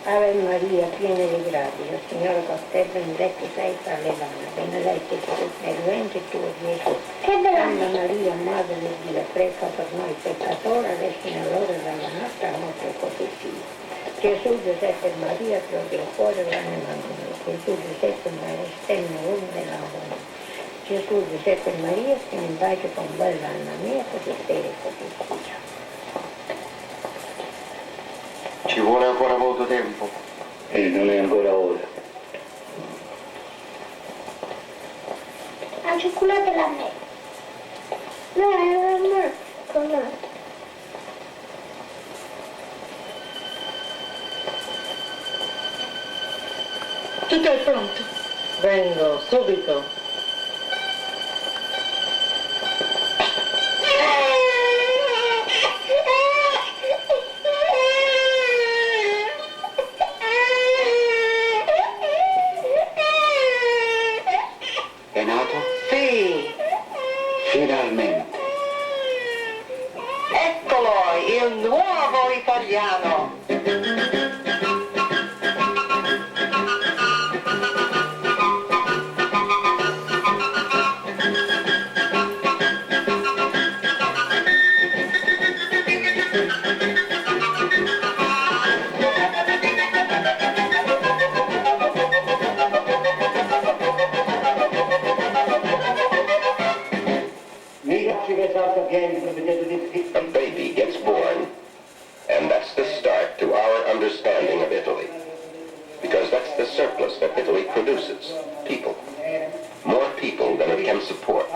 Ave Maria, piena di grazia, il Signore con te, benedetta sei tra le donne, benedetto tu sei il ventre tuo, Gesù. Santa Maria, Madre di Dio, prega per noi peccatori, adesso e nell'ora della nostra morte, così sia. Gesù, Giuseppe e Maria, proprio il cuore dell'anima mia. Gesù, Giuseppe e Maria, stemma l'uno dell'amore. Gesù, Giuseppe e Maria, stiamo in pace con voi l'anima mia, così sia e così sia. Ci vuole ancora molto tempo. E non è ancora ora. La cioccolata a me. No, come? Tutto è pronto. Vengo subito. È nato? Sì, Finalmente. eccolo, il nuovo italiano. A baby gets born, and that's the start to our understanding of Italy. Because that's the surplus that Italy produces, people. More people than it can support.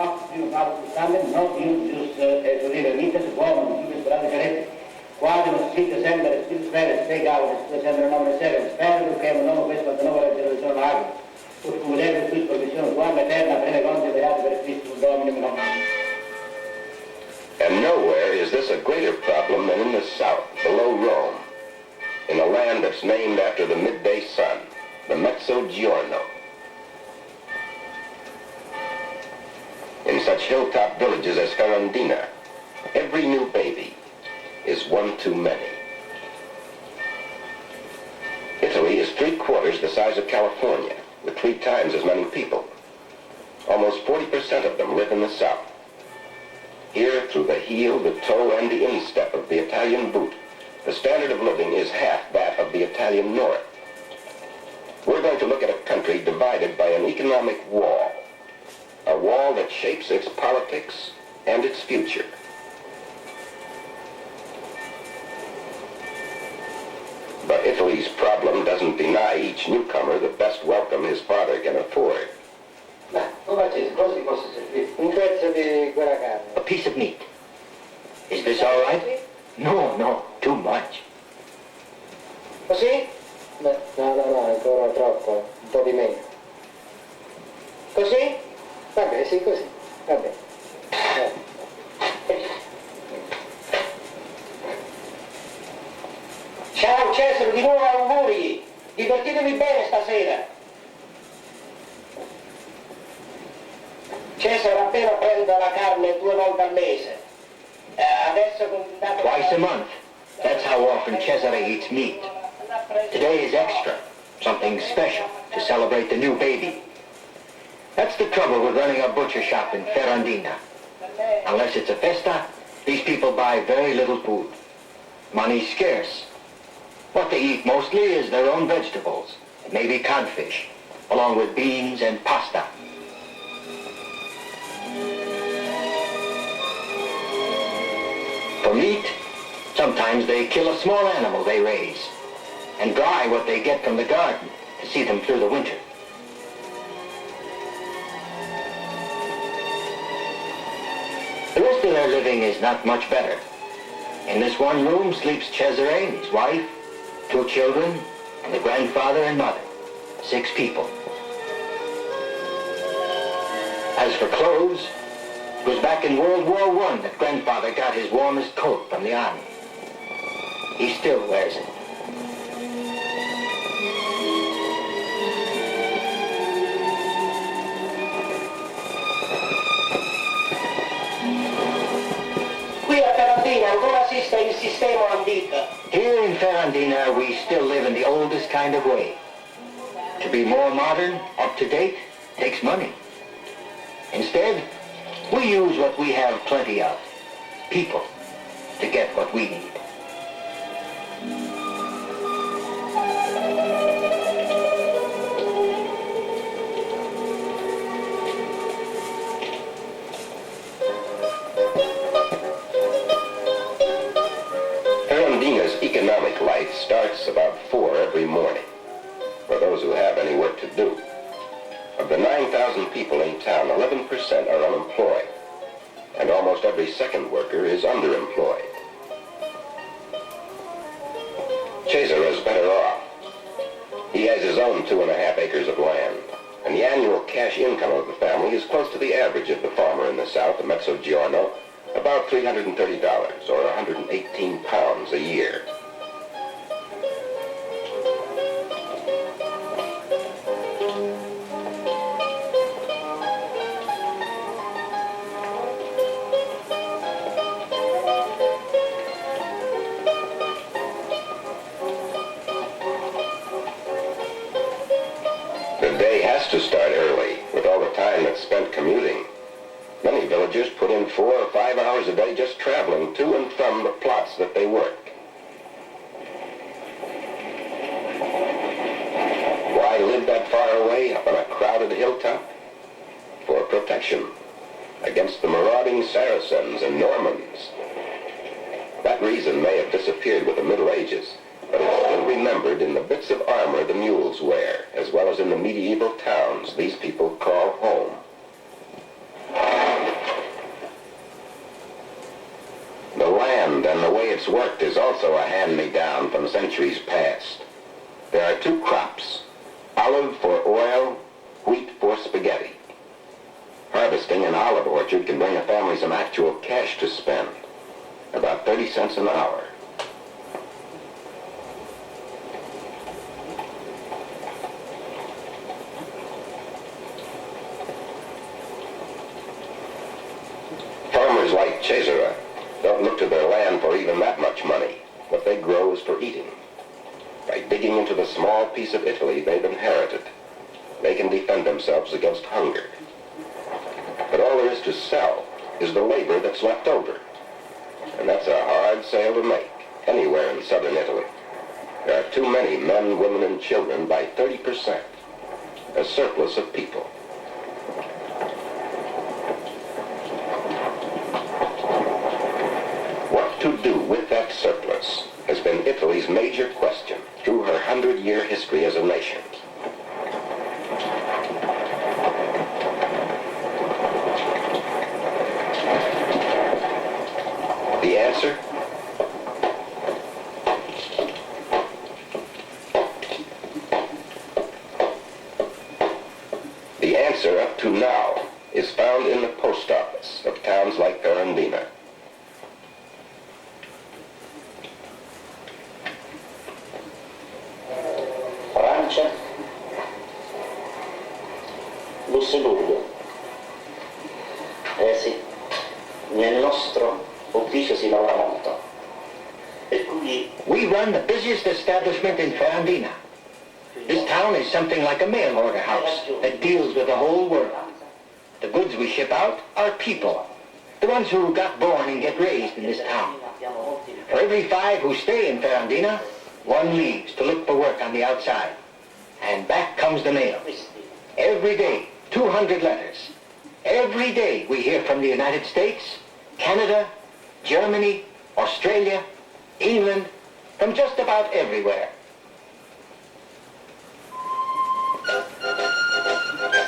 Quando non si sente sempre il sfere spiegato, si sente il nome serio, spero che un nome questo al nuovo leggere l'altro. Per vedere qui provvisione tua eterna, prende conto beati per Cristo, Domino. And nowhere is this a greater problem than in the south, below Rome, in a land that's named after the midday sun, the mezzogiorno. In such hilltop villages as Ferrandina, every new baby is one too many. Italy is 3/4 the size of California, with 3 times as many people. Almost 40% of them live in the south. Here, through the heel, the toe, and the instep of the Italian boot, the standard of living is half that of the Italian north. We're going to look at a country divided by an economic wall, a wall that shapes its politics and its future. But Italy's problem doesn't deny each newcomer the best welcome his father can afford. Ma, cosa ti posso servire? Un pezzo di quella carne. A piece of meat. Is this all right? No, too much. Così? No, ancora troppo, un po' di meno. Così? Vabbè, sì, così. Vabbè. Ciao Cesare, di nuovo auguri! Divertitevi bene stasera! Cesare appena prende la carne 2 volte al mese. Adesso Twice a month. That's how often Cesare eats meat. Today is extra, something special to celebrate the new baby. That's the trouble with running a butcher shop in Ferrandina. Unless it's a festa, these people buy very little food. Money's scarce. What they eat mostly is their own vegetables, maybe codfish, along with beans and pasta. For meat, sometimes they kill a small animal they raise and dry what they get from the garden to see them through the winter. The rest of their living is not much better. In this one room sleeps Cesare and his wife, 2 children, and the grandfather and mother. 6 people. As for clothes, it was back in World War I that grandfather got his warmest coat from the army. He still wears it. Qui a Ferrandina ancora esiste il sistema antico, che Here in Ferrandina, we still live in the oldest kind of way. To be more modern, up to date, takes money. Instead, we use what we have plenty of, people, to get what we need. Ferrandina's economic life starts about 4 every morning, for those who have any work to do. Of the 9,000 people in town, 11% are unemployed, and almost every second worker is underemployed. Cesare is better off. He has his own 2.5 acres of land, and the annual cash income of the family is close to the average of the farmer in the south, the mezzogiorno, about $330, or 118 pounds a year. The day has to start early, with all the time that's spent commuting. Many villagers put in 4 or 5 hours a day just traveling to and from the plots that they work. Why live that far away up on a crowded hilltop? For protection against the marauding Saracens and Normans. That reason may have disappeared with the Middle Ages, but it's still remembered in the bits of armor the mules wear, as well as in the medieval towns these people call home. The land and the way it's worked is also a hand-me-down from centuries past. There are 2 crops, olive for oil, wheat for spaghetti. Harvesting an olive orchard can bring a family some actual cash to spend, about 30 cents an hour. Farmers like Cesare don't look to their land for even that much money. What they grow is for eating. By digging into the small piece of Italy they've inherited, they can defend themselves against hunger. But all there is to sell is the labor that's left over. And that's a hard sale to make, anywhere in southern Italy. There are too many men, women, and children by 30%, a surplus of people. What to do with that surplus has been Italy's major question through her 100-year history as a nation. The answer? The answer up to now is found in the post office of towns like Ferrandina. Francia, Lussemburgo. Sì, nel nostro ufficio si lavora molto. Per cui We run the busiest establishment in Ferrandina. This town is something like a mail order house that deals with the whole world. The goods we ship out are people, the ones who got born and get raised in this town. For every 5 who stay in Ferrandina, 1 leaves to look for work on the outside. And back comes the mail. Every day, 200 letters. Every day we hear from the United States, Canada, Germany, Australia, England, from just about everywhere.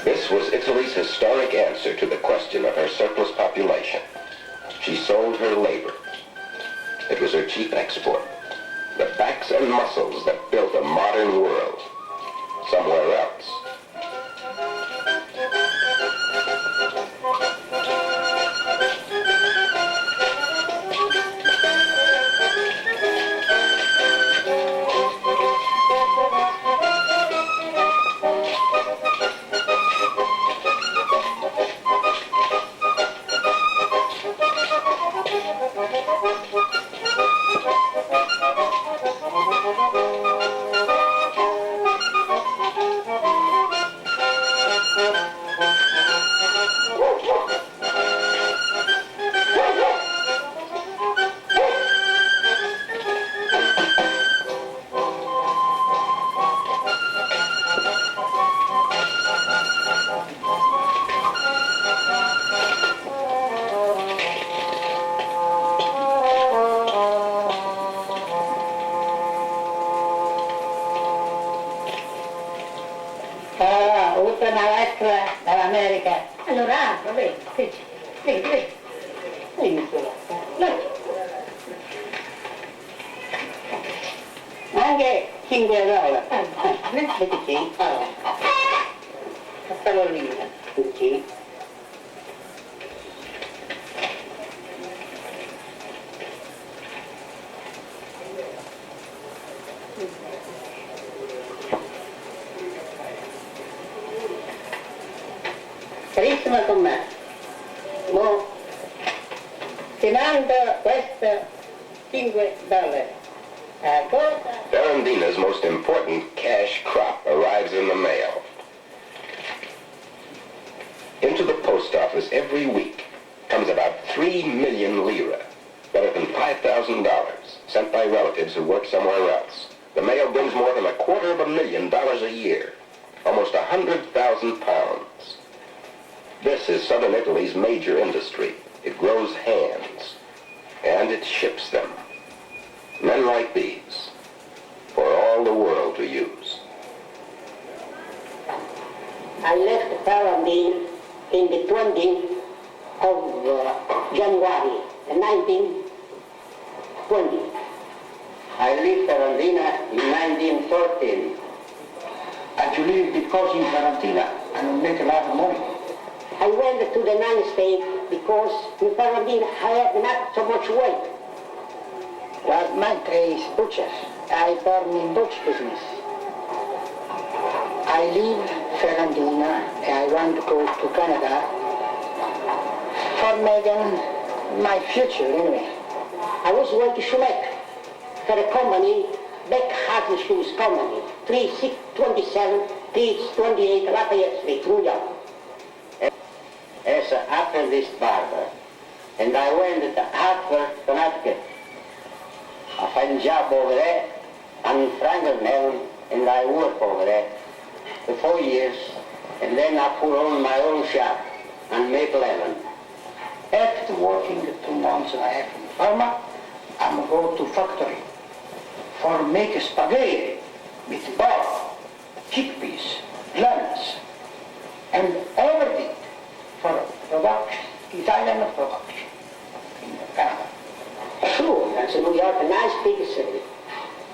This was Italy's historic answer to the question of her surplus population. She sold her labor. It was her chief export. The backs and muscles that built a modern world. Somewhere else. tutta una lettera dall'America. Allora apro, vedi, vedi. Anche 5 dollari. Vedi Sì. Cappellolina. Sì. Carissima con me, mo ti mando questo 5 dollari. Cosa? Ferrandina's most important cash crop arrives in the mail. Into the post office every week comes about 3 million lira, better than $5,000, sent by relatives who work somewhere else. The mail brings more than $250,000 a year, almost 100,000 pounds. This is southern Italy's major industry. It grows hands, and it ships them. Men like these, for all the world to use. I left Ferrandina in the 20th of January 1920. I left Ferrandina in 1914. And you leave because in Ferrandina and make a lot of money. I went to the United States because in Ferrandina I had not so much weight. Well, my trade is butcher. I born in butch business. I leave Ferrandina and I want to go to Canada for making my future anyway. I was going to select for a company, Beck Hartley Shoes Company, 3627, 328 Lafayette Street, New York. As after this barber, and I went to Hartford, Connecticut. I find a job over there on Franklin Avenue, and I work over there for 4 years, and then I put on my own shop on Maple Avenue. After working 2 months and a half in the farmer, I'm go to factory for make spaghetti with ball, chickpeas, lemons, and everything for production, Italian production in Canada. Sure, that's New York, a nice big city.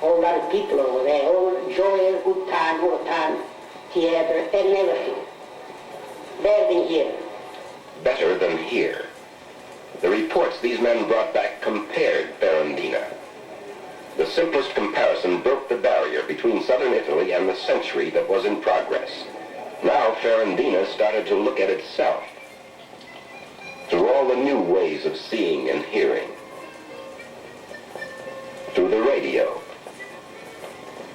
All lot of people over there, all joy, good time, all the time, theater, and everything. Better than here. Better than here. The reports these men brought back compared Ferrandina. The simplest comparison broke the barrier between southern Italy and the century that was in progress. Now Ferrandina started to look at itself through all the new ways of seeing and hearing. Through the radio,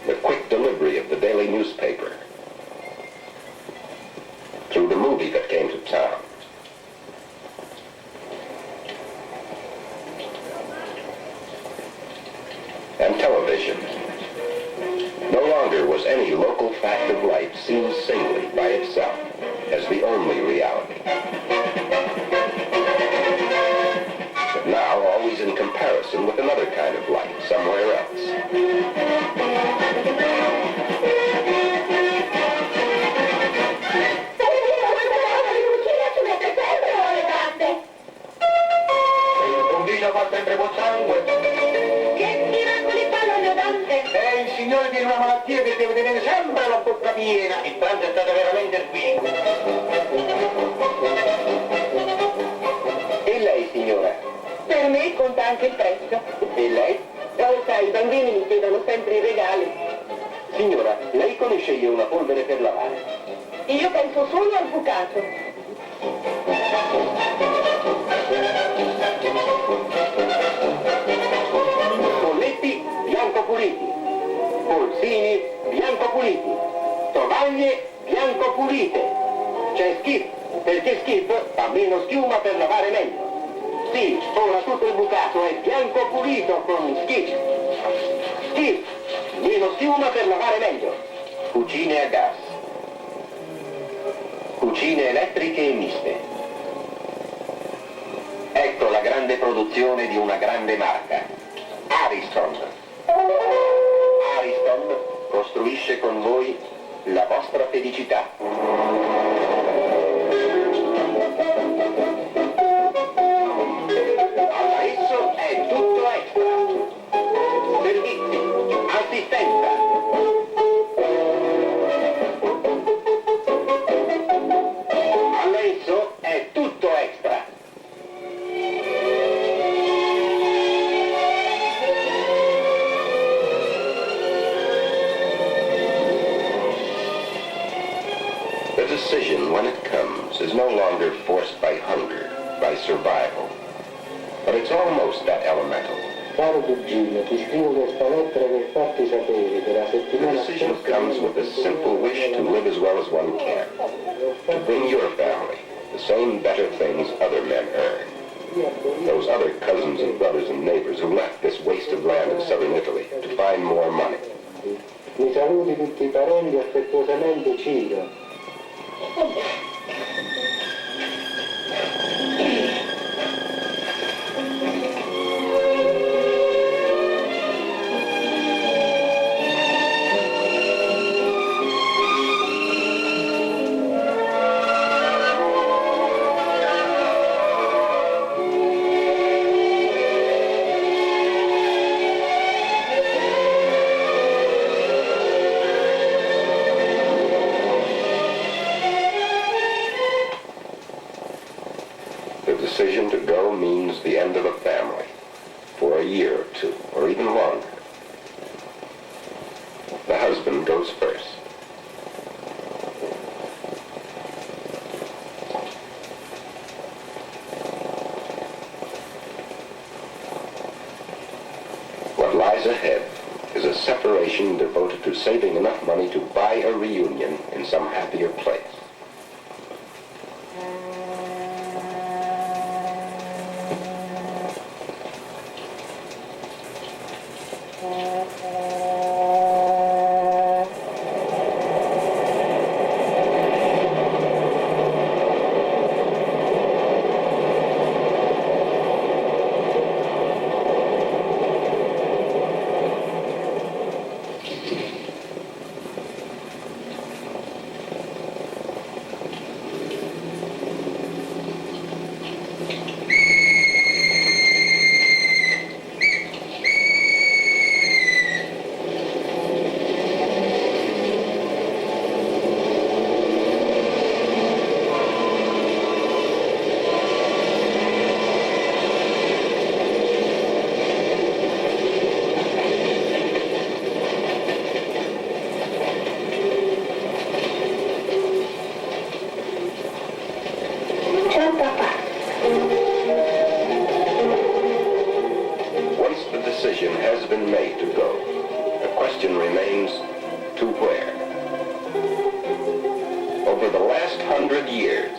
the quick delivery of the daily newspaper, through the movie that came to town. And television. No longer was any local fact of life seen singly by itself as the only reality. But now always in comparison with another kind of life somewhere else. Il signore tiene una malattia che deve tenere sempre la bocca piena. Il pranzo è stato veramente figo. E lei, signora? Per me conta anche il prezzo. E lei? Lo sai, i bambini mi chiedono sempre i regali. Signora, lei conosce io una polvere per lavare? Io penso solo al bucato. Colletti bianco puliti, polsini bianco puliti, tovaglie bianco pulite. C'è Skip, perché Skip ha meno schiuma per lavare meglio. Sì, ora tutto il bucato è bianco pulito con Skip. Skip, meno schiuma per lavare meglio. Cucine a gas, cucine elettriche e miste. Ecco la grande produzione di una grande marca, Ariston. Ariston costruisce con voi la vostra felicità. Adesso è tutto extra. Servizi, assistenza. Adesso è tutto extra. The decision, when it comes, is no longer forced by hunger, by survival. But it's almost that elemental. Caro cugino, ti scrivo questa lettera per farti sapere che la The settimana decision comes with the simple wish to live as well as one can, to bring your family the same better things other men earn. Those other cousins and brothers and neighbors who left this waste of land in southern Italy to find more money. Mi saluti tutti i parenti, affettuosamente Ciro. The decision to go means the end of a family, for a year or two, or even longer. The husband goes first. What lies ahead is a separation devoted to saving enough money to buy a reunion in some happier place. Ciao papà. Once the decision has been made to go, the question remains, to where? Over the last 100 years,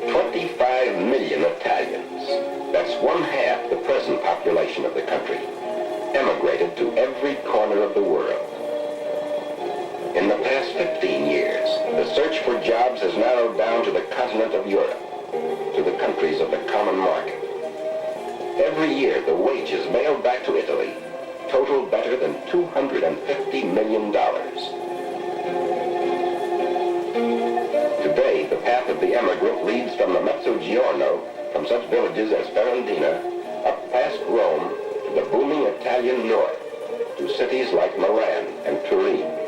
25 million Italians, that's one half the present population of the country, emigrated to every corner of the world. In the past 15 years, the search for jobs has narrowed down to the continent of Europe, to the countries of the common market. Every year, the wages mailed back to Italy total better than $250 million. Today, the path of the emigrant leads from the mezzogiorno, from such villages as Ferrandina, up past Rome, to the booming Italian north, to cities like Milan and Turin.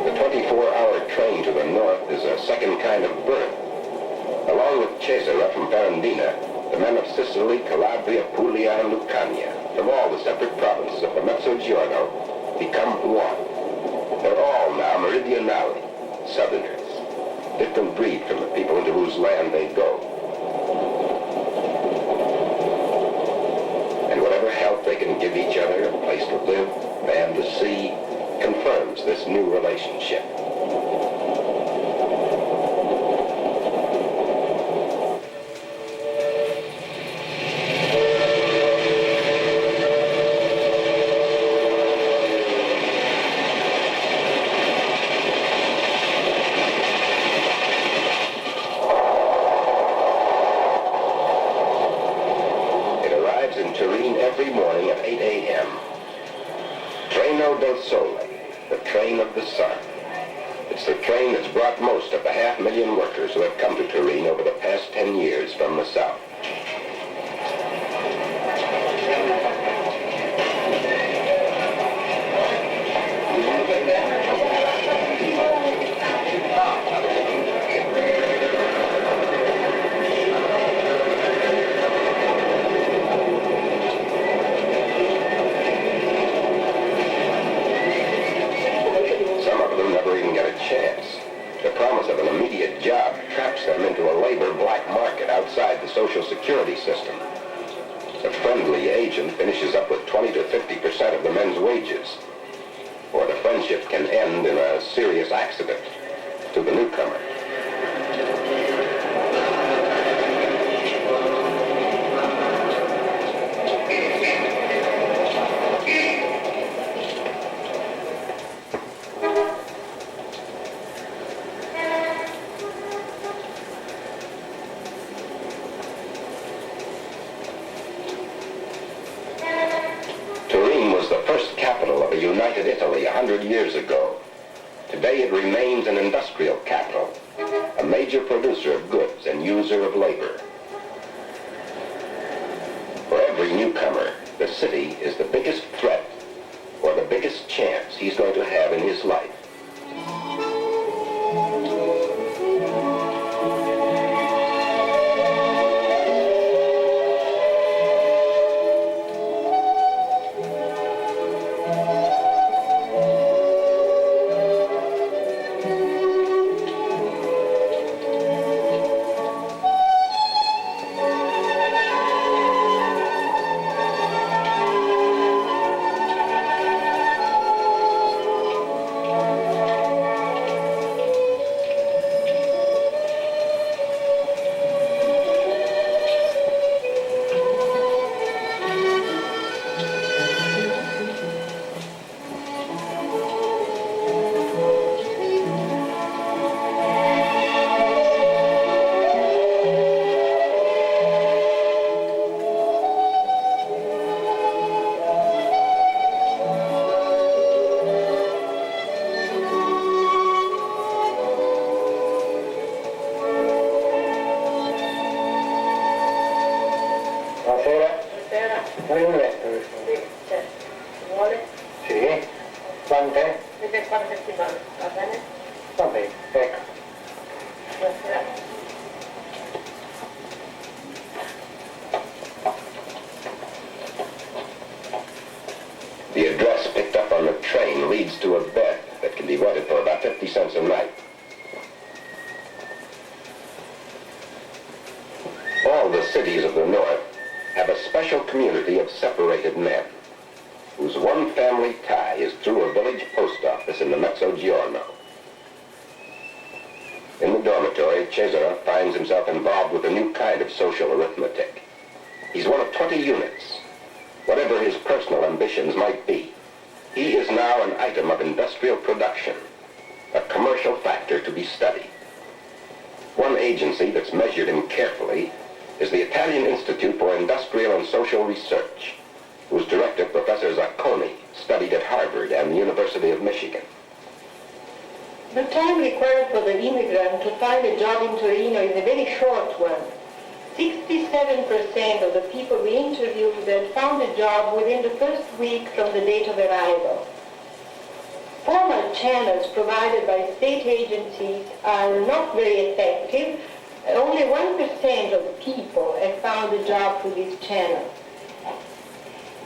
The 24-hour train to the north is a second kind of birth. Along with Cesare from Ferrandina, the men of Sicily, Calabria, Puglia, and Lucania, from all the separate provinces of the Mezzogiorno, become one. They're all now meridionali, southerners, different breed from the people into whose land they go. And whatever help they can give each other, a place to live, land to see, confirms this new relationship. It arrives in Turin every morning at 8 a.m. Train Treno del Sole, the train of the sun. It's the train that's brought most of the 500,000 workers who have come to Turin over the past 10 years from the south. Social security system. A friendly agent finishes up with 20 to 50% of the men's wages, or the friendship can end in a serious accident to the newcomer. United Italy 100 years ago. Today it remains an industrial capital, a major producer of goods and user of labor. For every newcomer, the city is the biggest threat or the biggest chance he's going to have in his life. The address picked up on the train leads to a bed that can be rented for about 50 cents a night. All the cities of the north have a special community of separated men, whose one family tie is through a village post office in the mezzogiorno. In the dormitory, Cesare finds himself involved with a new kind of social arithmetic. He's one of 20 units. Whatever his personal ambitions might be, he is now an item of industrial production, a commercial factor to be studied. One agency that's measured him carefully is the Italian Institute for Industrial and Social Research, whose director, Professor Zacconi, studied at Harvard and the University of Michigan. The time required for the immigrant to find a job in Torino is a very short one. 67% of the people we interviewed had found a job within the first week from the date of arrival. Formal channels provided by state agencies are not very effective. Only 1% of the people have found a job through these channels.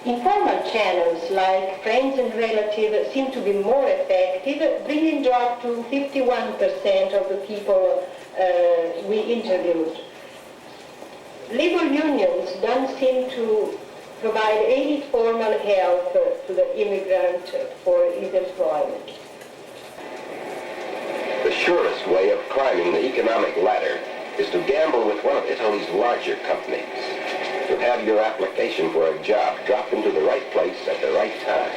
Informal channels like friends and relatives seem to be more effective, bringing jobs to 51% of the people we interviewed. Labor unions don't seem to provide any formal help to the immigrant for his employment. The surest way of climbing the economic ladder is to gamble with one of Italy's larger companies, to have your application for a job drop into the right place at the right time.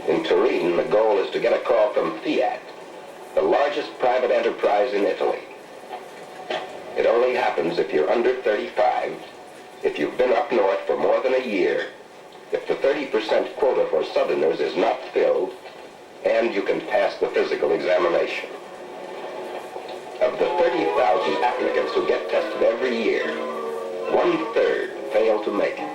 In Turin, the goal is to get a call from Fiat, the largest private enterprise in Italy. It only happens if you're under 35, if you've been up north for more than a year, if the 30% quota for Southerners is not filled, and you can pass the physical examination. Of the 30,000 applicants who get tested every year, 1/3 fail to make it.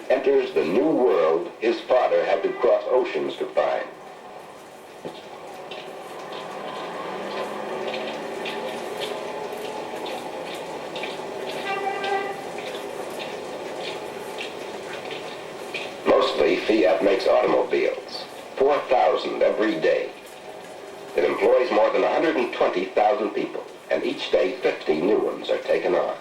Enters the new world his father had to cross oceans to find. Mostly, Fiat makes automobiles, 4,000 every day. It employs more than 120,000 people, and each day 50 new ones are taken on.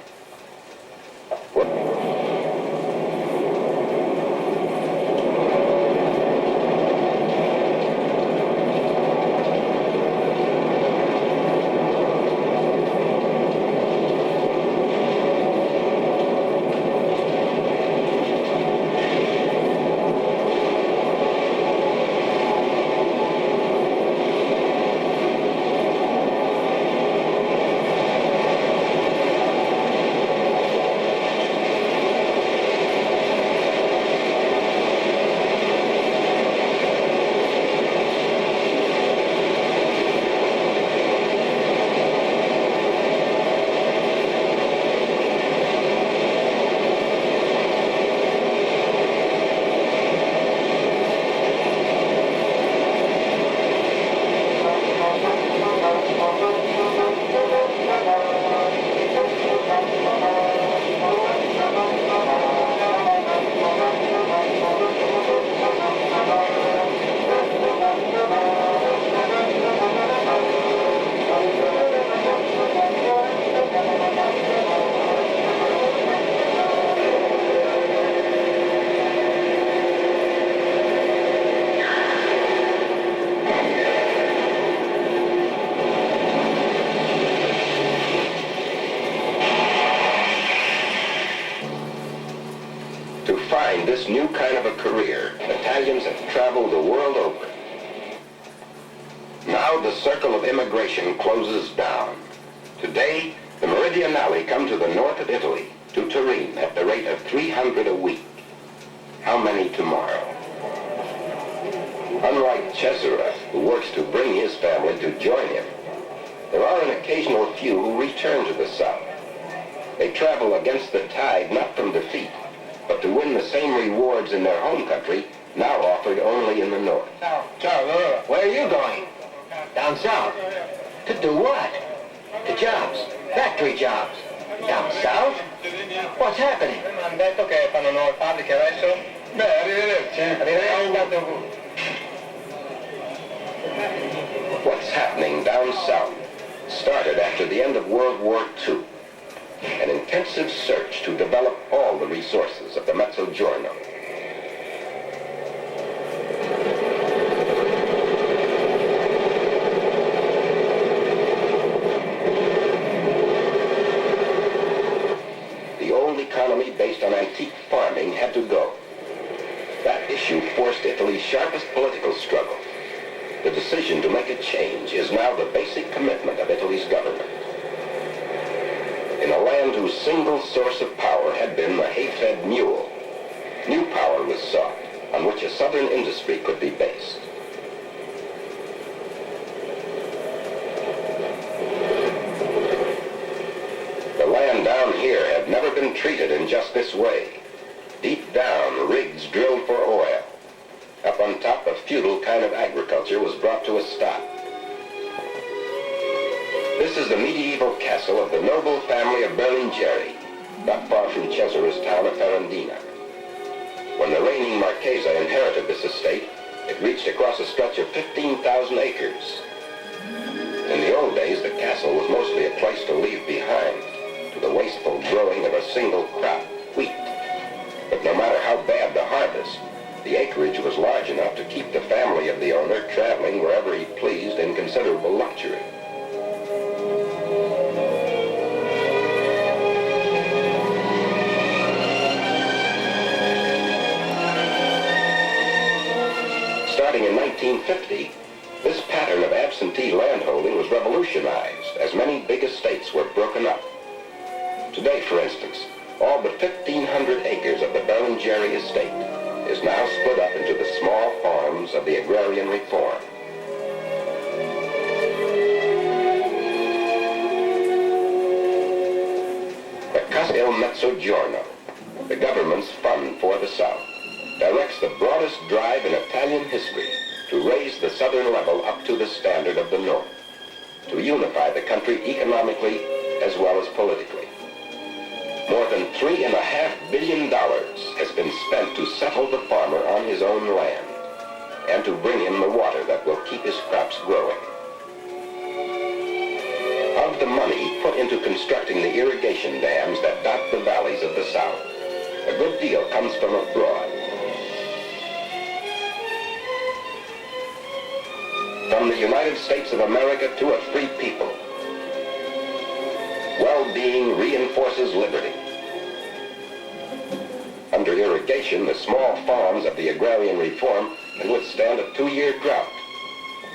This new kind of a career, Italians have traveled the world over. Now the circle of immigration closes down. Today, the Meridionali come to the north of Italy, to Turin, at the rate of 300 a week. How many tomorrow? Unlike Cesare, who works to bring his family to join him, there are an occasional few who return to the south. They travel against the tide, not from defeat, but to win the same rewards in their home country, now offered only in the north. Ciao, where are you going? Down south. To do what? To jobs. Factory jobs. Down south? What's happening? Mi hanno detto che fanno nuove fabbriche adesso. Beh, arrivederci. Arrivederci. What's happening down south started after the end of World War II. An intensive search to develop all the resources of the Mezzogiorno. The old economy based on antique farming had to go. That issue forced Italy's sharpest political struggle. The decision to make a change is now the basic commitment of Italy's government. In a land whose single source of power had been the hay-fed mule, new power was sought on which a southern industry could be based. The land down here had never been treated in just this way. Deep down, rigs drilled for oil. Up on top, a feudal kind of agriculture was brought to a stop. This is the medieval castle of the noble family of Berlingeri, not far from Cesare's town of Ferrandina. When the reigning Marchesa inherited this estate, it reached across a stretch of 15,000 acres. In the old days, the castle was mostly a place to leave behind, to the wasteful growing of a single crop, wheat. But no matter how bad the harvest, the acreage was large enough to keep the family of the owner traveling wherever he pleased in considerable luxury. Starting in 1950, this pattern of absentee landholding was revolutionized as many big estates were broken up. Today, for instance, all but 1,500 acres of the Berlingeri estate is now split up into the small farms of the agrarian reform. The Cassa il Mezzogiorno, the government's fund for the South, directs the broadest drive in Italian history to raise the southern level up to the standard of the North, to unify the country economically as well as politically. More than $3.5 billion has been spent to settle the farmer on his own land and to bring him the water that will keep his crops growing. Of the money put into constructing the irrigation dams that dot the valleys of the South, a good deal comes from abroad. From the United States of America to a free people. Well-being reinforces liberty. Under irrigation, the small farms of the agrarian reform can withstand a 2-year drought.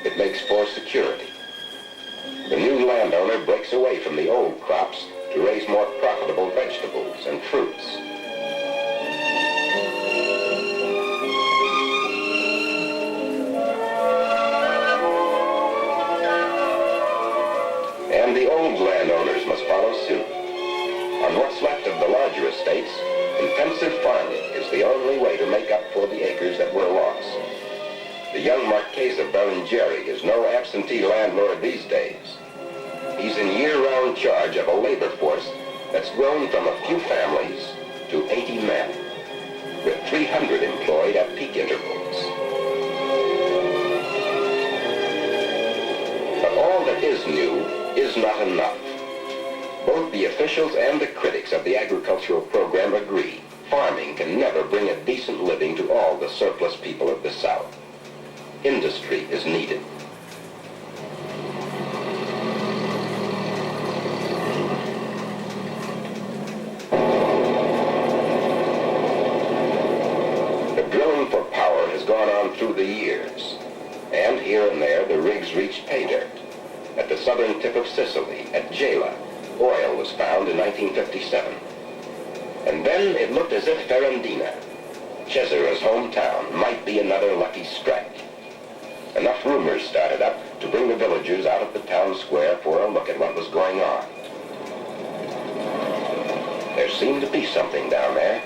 It makes for security. The new landowner breaks away from the old crops to raise more profitable vegetables and fruits. And the old landowners must follow suit. On what's left of the larger estates, intensive farming is the only way to make up for the acres that were lost. The young Marchesa Berlingeri is no absentee landlord these days. He's in year-round charge of a labor force that's grown from a few families to 80 men, with 300 employed at peak intervals. But all that is new is not enough. Both the officials and the critics of the agricultural program agree farming can never bring a decent living to all the surplus people of the South. Industry is needed. The drilling for power has gone on through the years, and here and there the rigs reach pay dirt. At the southern tip of Sicily, at Gela, oil was found in 1957. And then it looked as if Ferrandina, Cesare's hometown, might be another lucky strike. Enough rumors started up to bring the villagers out of the town square for a look at what was going on. There seemed to be something down there.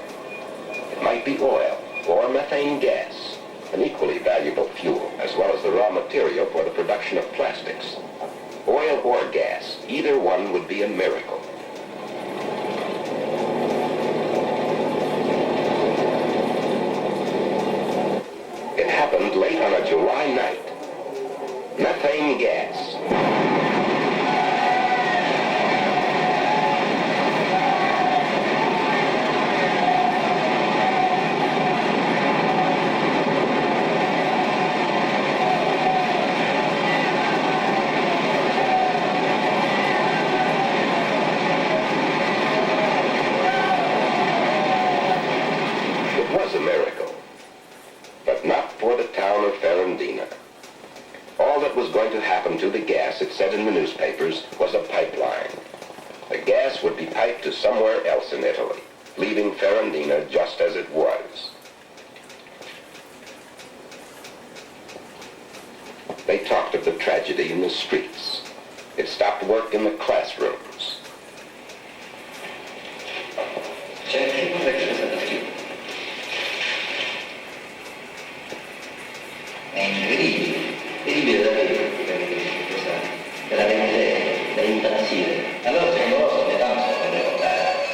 It might be oil or methane gas, an equally valuable fuel, as well as the raw material for the production of plastics. Oil or gas, either one would be a miracle. It happened late on a July night. Methane gas. A miracle, but not for the town of Ferrandina. All that was going to happen to the gas, it said in the newspapers, was a pipeline. The gas would be piped to somewhere else in Italy, leaving Ferrandina just as it was. They talked of the tragedy in the streets. It stopped work in the classrooms. È incredibile davvero questa veramente da impazzire. Allora secondo voi sono le tanto per raccontare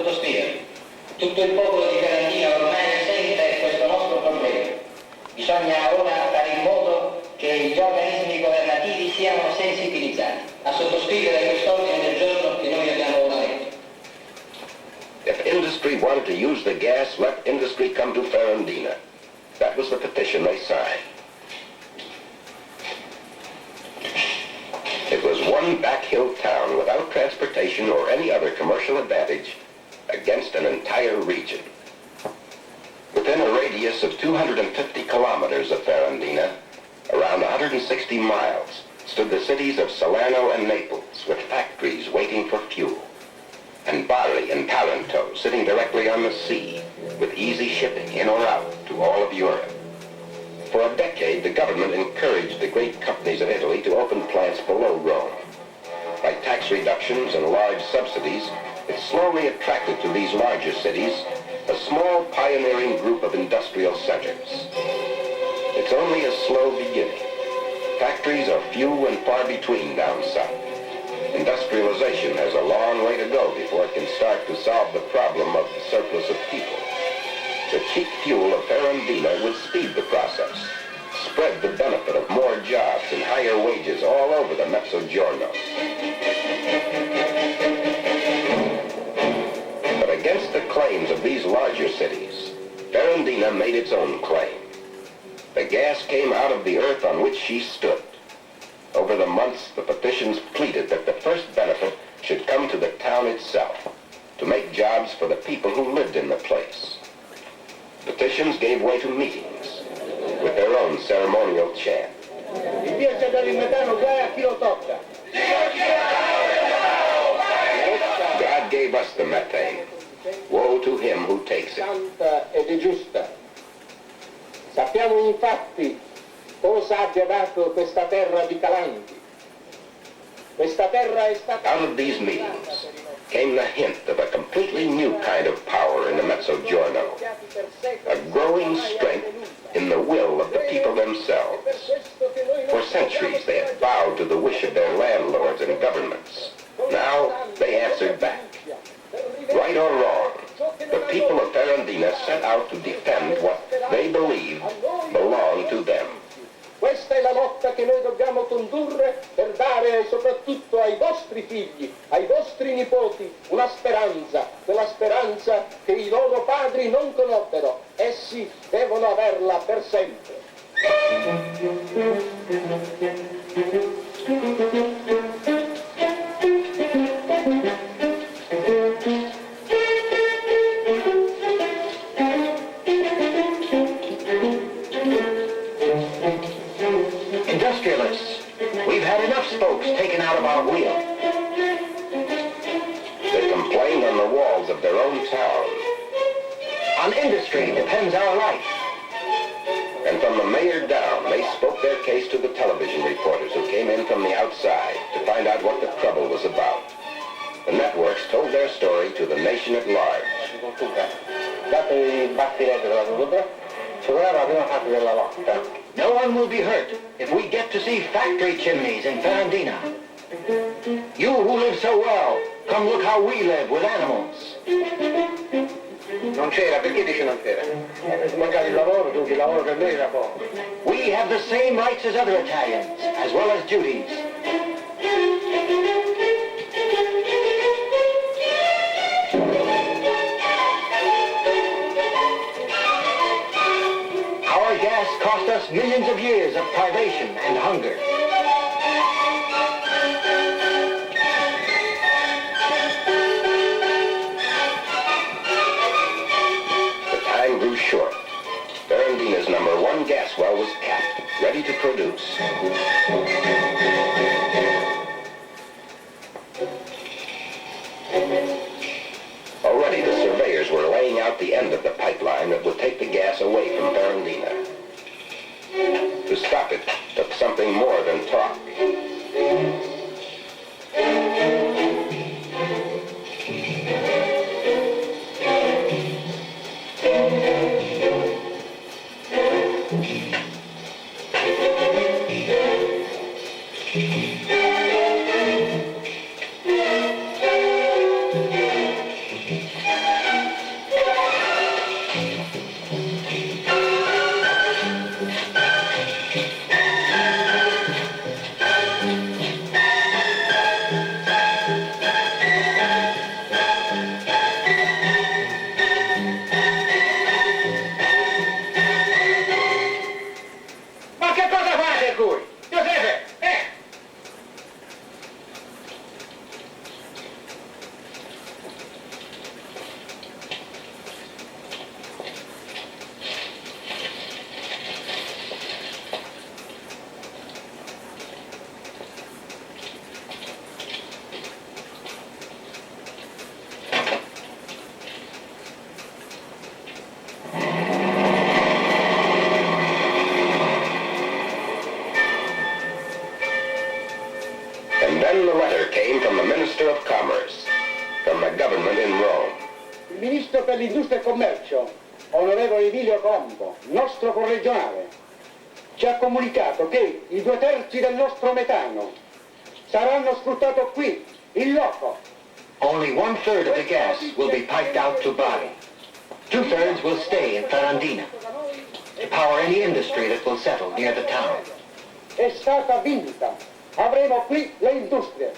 sottoscriverli. Tutto il popolo di Ferrandina ormai sente questo nostro problema. Bisogna ora fare in modo che gli organismi governativi siano sensibilizzati a sottoscrivere quest'ordine del giorno che noi abbiamo ora letto. If industry wanted to use the gas, let industry come to Ferrandina. That was the petition they signed. It was one back-hill town without transportation or any other commercial advantage against an entire region. Within a radius of 250 kilometers of Ferrandina, around 160 miles, stood the cities of Salerno and Naples with factories waiting for fuel, and Bari and Taranto sitting directly on the sea with easy shipping in or out to all of Europe. For a decade, the government encouraged the great companies of Italy to open plants below Rome. By tax reductions and large subsidies, it slowly attracted to these larger cities a small pioneering group of industrial centers. It's only a slow beginning. Factories are few and far between down south. Industrialization has a long way to go before it can start to solve the problem of the surplus of people. The cheap fuel of Ferrandina would speed the process, spread the benefit of more jobs and higher wages all over the mezzogiorno. But against the claims of these larger cities, Ferrandina made its own claim. The gas came out of the earth on which she stood. Over the months, the petitions pleaded that the first benefit should come to the town itself, to make jobs for the people who lived in the place. Petitions gave way to meetings, with their own ceremonial chant. Il Dio ci ha dato il metano, guai a chi lo tocca. God gave us the methane. Woe to him who takes it. Santa ed è giusta. Sappiamo infatti cosa abbia dato questa terra di calanti. Questa terra è stata... Out of these meetings came the hint of a completely new kind of power in the mezzogiorno, a growing strength in the will of the people themselves. For centuries they had bowed to the wish of their landlords and governments. Now they answered back. Right or wrong, the people of Ferrandina set out to defend what they believed belonged to them. Questa è la lotta che noi dobbiamo condurre per dare soprattutto ai vostri figli, ai vostri nipoti, una speranza, quella speranza che i loro padri non conobbero. Essi devono averla per sempre. Industrialists, we've had enough spokes taken out of our wheel. They complained on the walls of their own town. On industry depends our life. And from the mayor down, they spoke their case to the television reporters who came in from the outside to find out what the trouble was about. The networks told their story to the nation at large. No one will be hurt if we get to see factory chimneys in Ferrandina. You who live so well, come look how we live with animals. Non c'era, perché dice non c'era? Se mancato il lavoro, dunque il lavoro per noi era poco. We have the same rights as other Italians, as well as duties. Our gas cost us millions of years of privation and hunger. The time grew short. Ferrandina's #1 gas well was capped, ready to produce. Already the surveyors were laying out the end of the pipeline that would take the gas away from Ferrandina. To stop it took something more than talk. Ministro per l'Industria e il Commercio, onorevole Emilio Colombo, nostro corregionale, ci ha comunicato che i 2/3 del nostro metano saranno sfruttati qui, in loco. Only 1/3 of the gas will be piped out to Bari. 2/3 will stay in Ferrandina to power any industry that will settle near the town. È stata vinta. Avremo qui le industrie.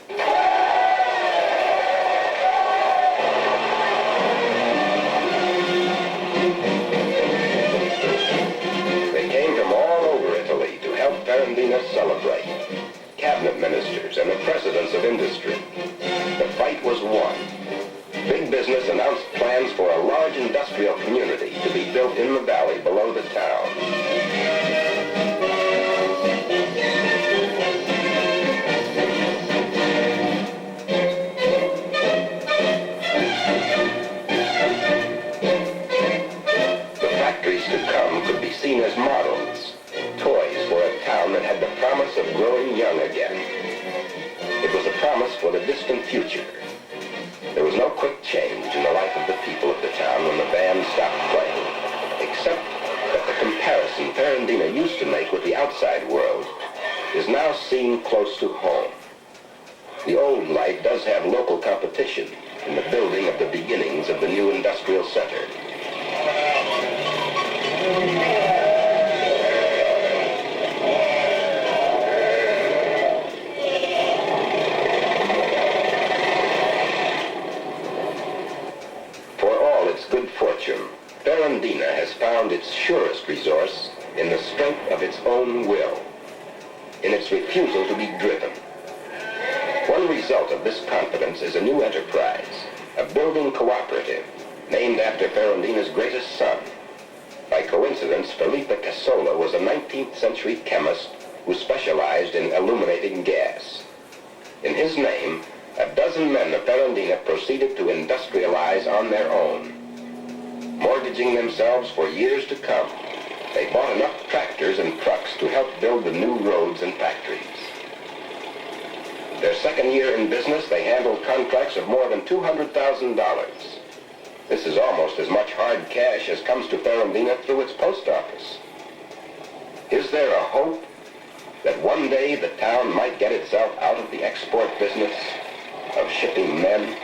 They came from all over Italy to help Ferrandina celebrate. Cabinet ministers and the presidents of industry. The fight was won. Big business announced plans for a large industrial community to be built in the valley below the town. The factories to come could be seen as models, toys for a town that had the promise of growing young again. It was a promise for the distant future. There was no quick change in the life of the people of the town when the band stopped playing, except that the comparison Ferrandina used to make with the outside world is now seen close to home. The old life does have local competition in the building of the beginnings of the new industrial center. Good fortune, Ferrandina has found its surest resource in the strength of its own will, in its refusal to be driven. One result of this confidence is a new enterprise, a building cooperative, named after Ferrandina's greatest son. By coincidence, Filippo Cassola was a 19th century chemist who specialized in illuminating gas. In his name, a dozen men of Ferrandina proceeded to industrialize on their own. Mortgaging themselves for years to come, they bought enough tractors and trucks to help build the new roads and factories. Their second year in business, they handled contracts of more than $200,000. This is almost as much hard cash as comes to Ferrandina through its post office. Is there a hope that one day the town might get itself out of the export business of shipping men?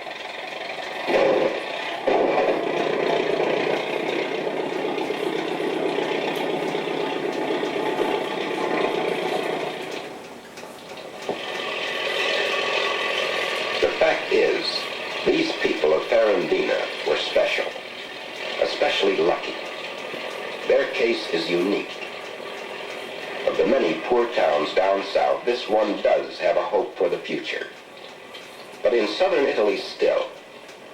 The fact is, these people of Ferrandina were special, especially lucky. Their case is unique. Of the many poor towns down south, this one does have a hope for the future. But in southern Italy still,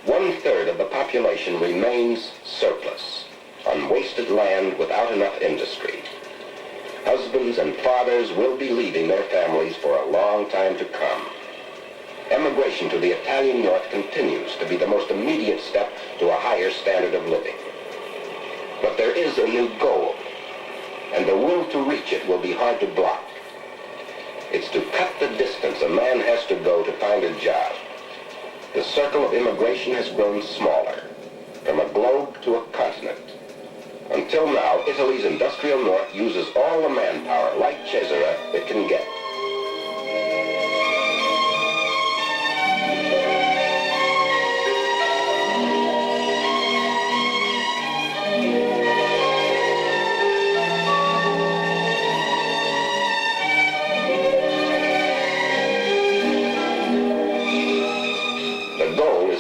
1/3 of the population remains surplus, on wasted land without enough industry. Husbands and fathers will be leaving their families for a long time to come. Emigration to the Italian north continues to be the most immediate step to a higher standard of living. But there is a new goal, and the will to reach it will be hard to block. It's to cut the distance a man has to go to find a job. The circle of immigration has grown smaller, from a globe to a continent. Until now, Italy's industrial north uses all the manpower, like Cesare, it can get.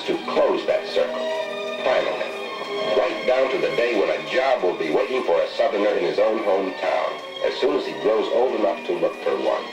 To close that circle, finally, right down to the day when a job will be waiting for a southerner in his own hometown, as soon as he grows old enough to look for one.